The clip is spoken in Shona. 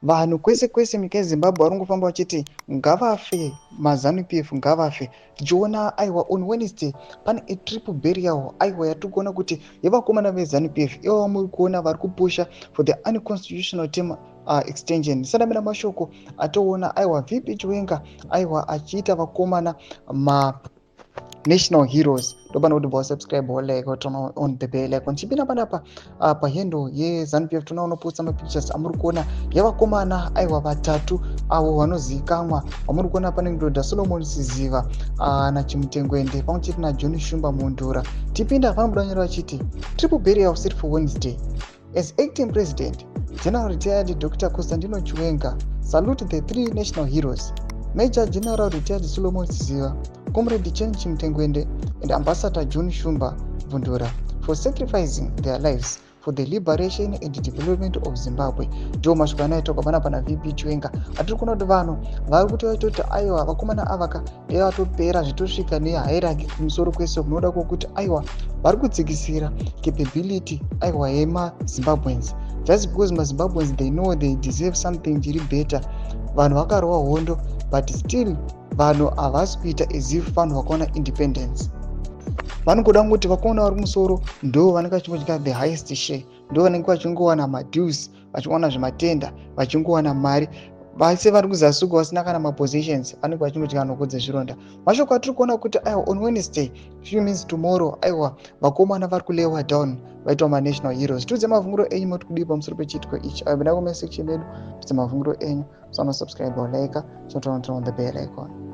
vanhu kwese kwese nyika yezimbabwe vari kungofamba vachiti ngavafe mazanu pf ngavafe. tichiona aiwa on wednesday pane etriple burial aiwa yatiri kuona kuti yevakomana vezanu pf ivo muri kuona vari kupusha for the unconstitutional term extension. Ndisanamira mashoko atoona aiwa vp chiwenga aiwa achiita vakomana national heroes. Ndopano kuti bosubscribe like turn on the bell icon. Chipinda panapa pahendo yeZANU-PF tinoona posta mapictures amuri kuona yevakomana aiwa vatatu avo vanozivikanwa vamuri kuona pane Ndodha Solomon Siziva naChimutengwende pamwe chete naJohn Shumba Mundura. Tipinda panobuda nyora vachiti triple burial set for Wednesday. As acting president, General Retired Dr. Constantino Chiwenga salute the three national heroes: Major General Retired Solomon Siziva, Comrade Chen Chimutengwende, and Ambassador John Shumba Mundura for sacrificing their lives for the liberation and development of Zimbabwe. Ndio mashoko anaitoka pana VP Chiwenga. Atiri kuona kuti vanhu vari kuti vaitoti aiwa vakomana avaka vatopera zvitosvika nehierarchy kumusoro kwese kunoda kwokuti aiwa vari kudzikisira capability aiwa yemaZimbabweans, just because maZimbabweans they know they deserve something chiri better. Vanhu vakarwa hondo but still vanhu havasi kuita as if vanhu vakaona independence. Vanogoda kuti vakomana vari kumusoro ndo vanenge vachingotya the highest share, ndo vanenge vachingowana madues, vachiwana zvimatenda, vachingowana mari. Vase vari kuzasuka vasina kana mapositions vanenge vachingotya nokodze zvironda. Mashoko atiri kuona kuti aiwa on Wednesday, which means tomorrow, aiwa vakomana vari kulewa down vaitwa manational heroes. Tudze mavhunguro enyu moti kudii pamusoro pechiitiko ichi. Aibva comment section yedu tudze mavhunguro enyu. So subscribe or like, so turn on the bell icon.